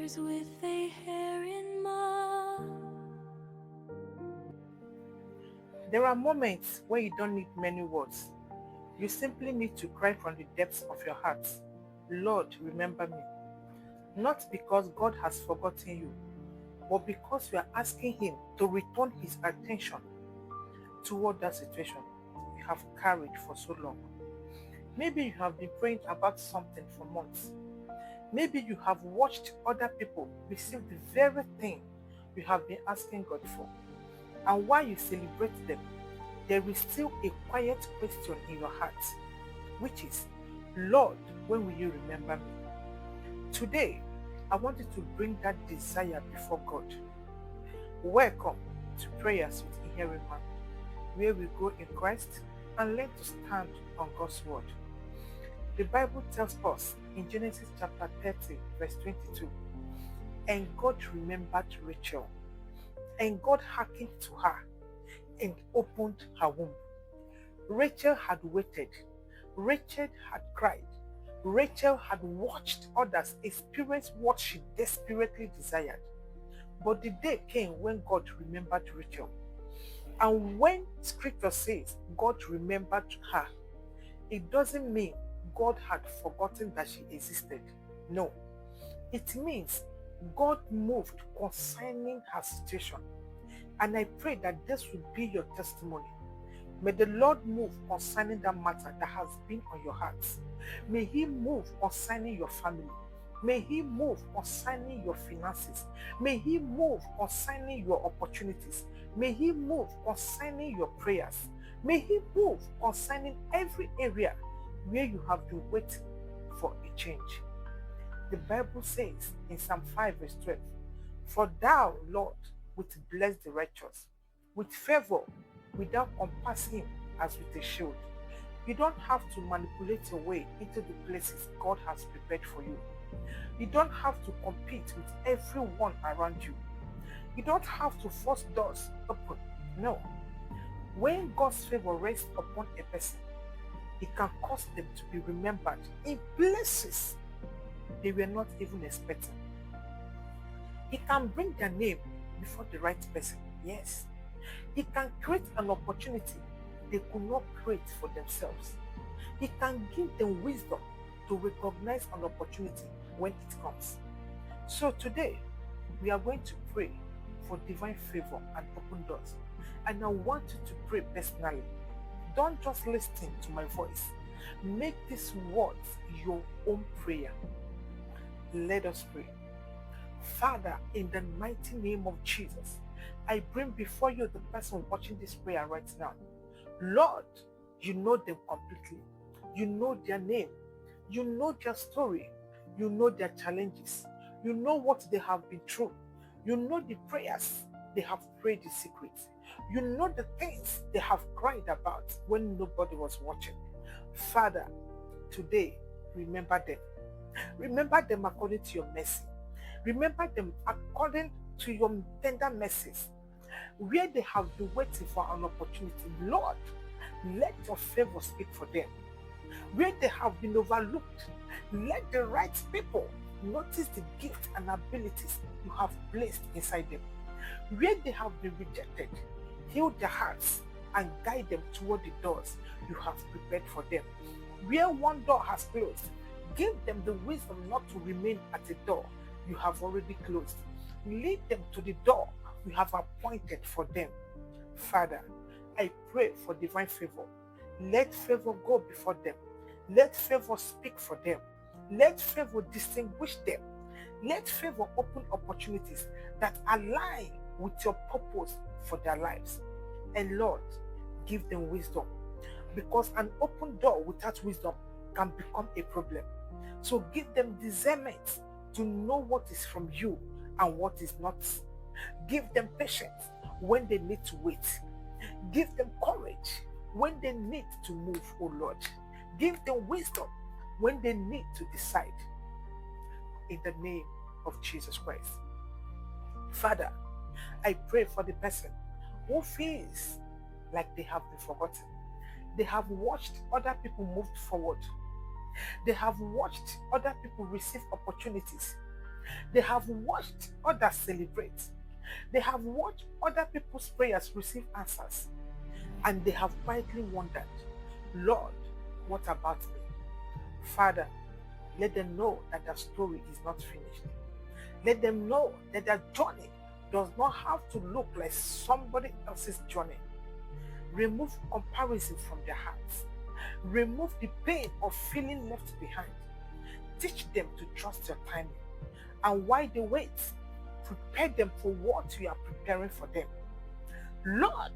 tears with Iherinma. There are moments where you don't need many words. You simply need to cry from the depths of your heart, Lord, remember me. Not because God has forgotten you, but because you are asking Him to return His attention toward that situation you have carried for so long. Maybe you have been praying about something for months. Maybe you have watched other people receive the very thing you have been asking God for. And while you celebrate them, there is still a quiet question in your heart, which is, Lord, when will you remember me? Today, I want you to bring that desire before God. Welcome to Prayers with Iherinma, where we grow in Christ and learn to stand on God's word. The Bible tells us in Genesis chapter 30, verse 22, and God remembered Rachel, and God hearkened to her and opened her womb. Rachel had waited. Rachel had cried. Rachel had watched others experience what she desperately desired. But the day came when God remembered Rachel. And when scripture says God remembered her, it doesn't mean God had forgotten that she existed. No. It means God moved concerning her situation. And I pray that this will be your testimony. May the Lord move concerning that matter that has been on your hearts. May He move concerning your family. May He move concerning your finances. May He move concerning your opportunities. May He move concerning your prayers. May He move concerning every area where you have been waiting for a change. The Bible says in Psalm 5 verse 12, for thou, Lord, wilt bless the righteous. With favor, without compassing him as with a shield. You don't have to manipulate your way into the places God has prepared for you. You don't have to compete with everyone around you. You don't have to force doors open. No. When God's favor rests upon a person, it can cause them to be remembered in places they were not even expecting. He can bring their name before the right person. Yes. He can create an opportunity they could not create for themselves. He can give them wisdom to recognize an opportunity when it comes. So today, we are going to pray for divine favor and open doors. And I want you to pray personally. Don't just listen to my voice. Make these words your own prayer. Let us pray. Father, in the mighty name of Jesus, I bring before you the person watching this prayer right now. Lord, you know them completely. You know their name. You know their story. You know their challenges. You know what they have been through. You know the prayers they have prayed in secret. You know the things they have cried about when nobody was watching. Father, today, remember them. Remember them according to your mercy. Remember them according to your tender mercies. Where they have been waiting for an opportunity, Lord, let your favor speak for them. Where they have been overlooked, let the right people notice the gift and abilities you have placed inside them. Where they have been rejected, heal their hearts and guide them toward the doors you have prepared for them. Where one door has closed, give them the wisdom not to remain at the door you have already closed. Lead them to the door you have appointed for them. Father, I pray for divine favor. Let favor go before them. Let favor speak for them. Let favor distinguish them. Let favor open opportunities that align with your purpose for their lives. And Lord, give them wisdom, because an open door without wisdom can become a problem. So give them discernment to know what is from you and what is not. Give them patience when they need to wait. Give them courage when they need to move, oh Lord. Give them wisdom when they need to decide. In the name of Jesus Christ. Father, I pray for the person who feels like they have been forgotten. They have watched other people move forward. They have watched other people receive opportunities. They have watched others celebrate. They have watched other people's prayers receive answers. And they have quietly wondered, Lord, what about me? Father, let them know that their story is not finished. Let them know that their journey does not have to look like somebody else's journey. Remove comparison from their hearts. Remove the pain of feeling left behind. Teach them to trust your timing. And while they wait, prepare them for what you are preparing for them. Lord,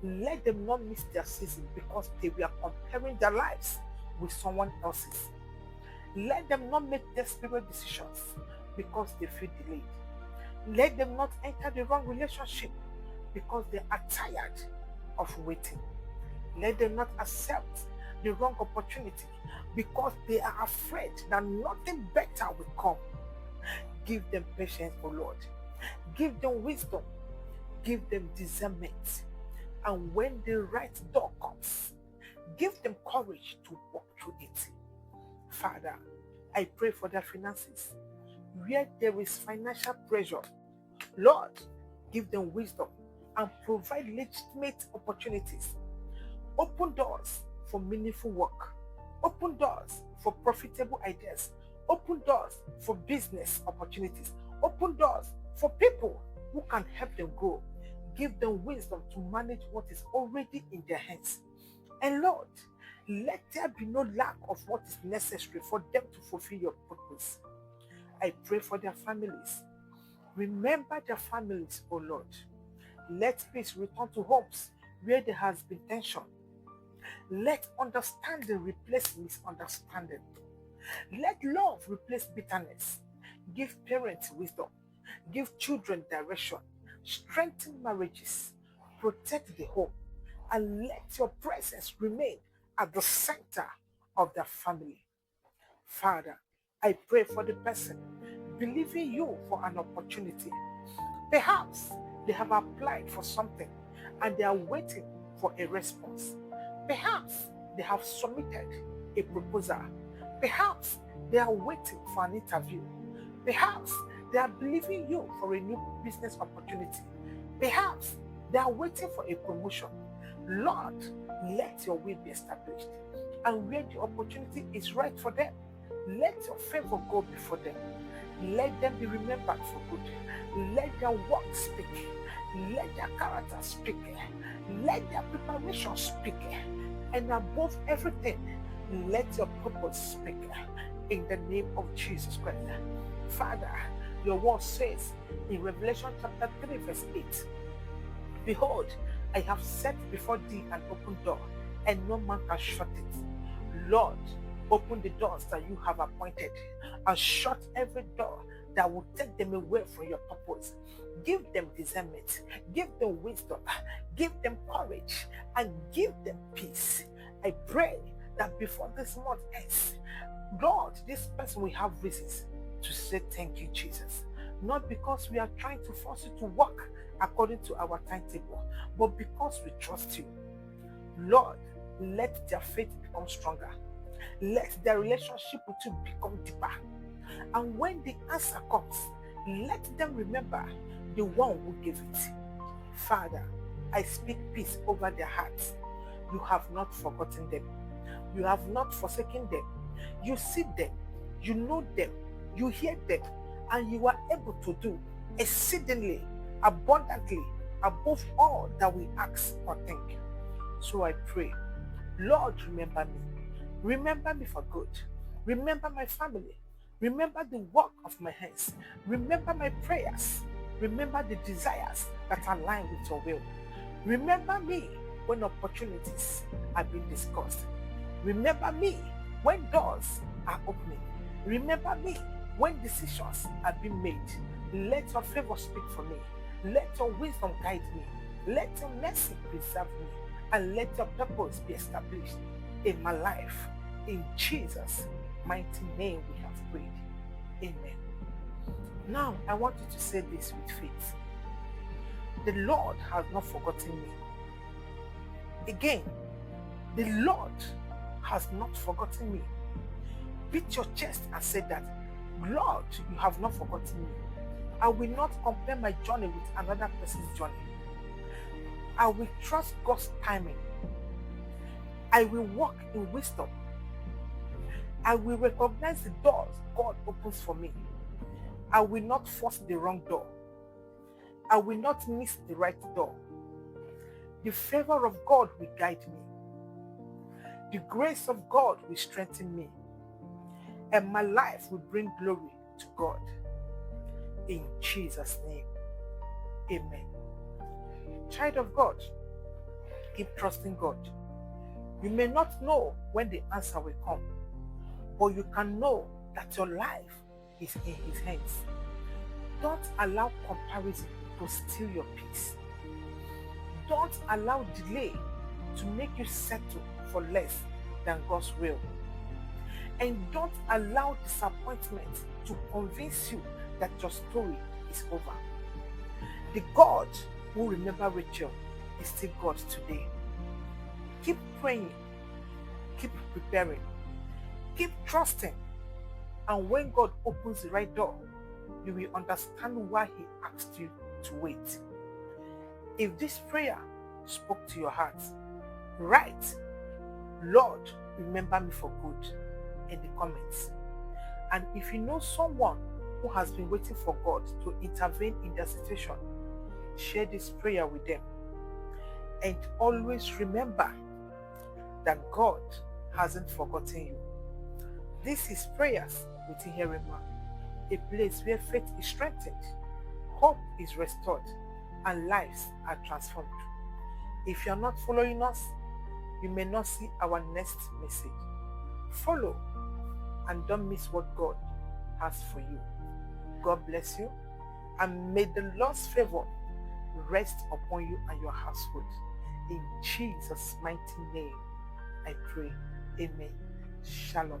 let them not miss their season because they were comparing their lives with someone else's. Let them not make desperate decisions because they feel delayed. Let them not enter the wrong relationship because they are tired of waiting. Let them not accept the wrong opportunity because they are afraid that nothing better will come. Give them patience, O Lord. Give them wisdom. Give them discernment. And when the right door comes, give them courage to walk through it. Father, I pray for their finances. Where there is financial pressure, Lord, give them wisdom and provide legitimate opportunities. Open doors for meaningful work. Open doors for profitable ideas. Open doors for business opportunities. Open doors for people who can help them grow. Give them wisdom to manage what is already in their hands. And Lord, let there be no lack of what is necessary for them to fulfill your purpose. I pray for their families. Remember their families, O Lord. Let peace return to homes where there has been tension. Let understanding replace misunderstanding. Let love replace bitterness. Give parents wisdom. Give children direction. Strengthen marriages. Protect the home. And let your presence remain at the center of the family. Father, I pray for the person believing you for an opportunity. Perhaps they have applied for something and they are waiting for a response. Perhaps they have submitted a proposal. Perhaps they are waiting for an interview. Perhaps they are believing you for a new business opportunity. Perhaps they are waiting for a promotion. Lord, let your will be established. And where the opportunity is right for them, let your favor go before them. Let them be remembered for good. Let their work speak. Let their character speak. Let their preparation speak. And above everything, let your purpose speak. In the name of Jesus Christ. Father, your word says in Revelation chapter 3 verse 8, Behold, I have set before thee an open door, and no man can shut it. Lord, open the doors that you have appointed, and shut every door that will take them away from your purpose. Give them discernment, give them wisdom, give them courage, and give them peace. I pray that before this month ends, Lord, this person will have reasons to say thank you, Jesus. Not because we are trying to force you to work according to our timetable, but because we trust you. Lord, let their faith become stronger. Let their relationship with you become deeper. And when the answer comes, let them remember the one who gave it. Father, I speak peace over their hearts. You have not forgotten them. You have not forsaken them. You see them. You know them. You hear them. And you are able to do exceedingly, abundantly, above all that we ask or think. So I pray, Lord, remember me. Remember me for good. Remember my family. Remember the work of my hands. Remember my prayers. Remember the desires that align with your will. Remember me when opportunities are being discussed. Remember me when doors are opening. Remember me when decisions are being made. Let your favor speak for me. Let your wisdom guide me. Let your mercy preserve me. And let your purpose be established in my life. In Jesus' mighty name we have prayed. Amen. Now I want you to say this with faith. The Lord has not forgotten me. Again, the Lord has not forgotten me. Beat your chest and say that Lord, you have not forgotten me. I will not compare my journey with another person's journey. I will trust God's timing. I will walk in wisdom. I will recognize the doors God opens for me. I will not force the wrong door. I will not miss the right door. The favor of God will guide me. The grace of God will strengthen me. And my life will bring glory to God. In Jesus' name, amen. Child of God, keep trusting God. You may not know when the answer will come, but you can know that your life is in His hands. Don't allow comparison to steal your peace. Don't allow delay to make you settle for less than God's will. And don't allow disappointment to convince you that your story is over. The God who remembered Rachel is still God today. Keep praying, keep preparing, keep trusting. And when God opens the right door, you will understand why He asked you to wait. If this prayer spoke to your heart, write, Lord, remember me for good in the comments. And if you know someone who has been waiting for God to intervene in their situation, share this prayer with them. And always remember that God hasn't forgotten you. This is Prayers with Iherinma, a place where faith is strengthened, hope is restored, and lives are transformed. If you are not following us, you may not see our next message. Follow and don't miss what God has for you. God bless you, and may the Lord's favor rest upon you and your household. In Jesus' mighty name, I pray. Amen. Shalom.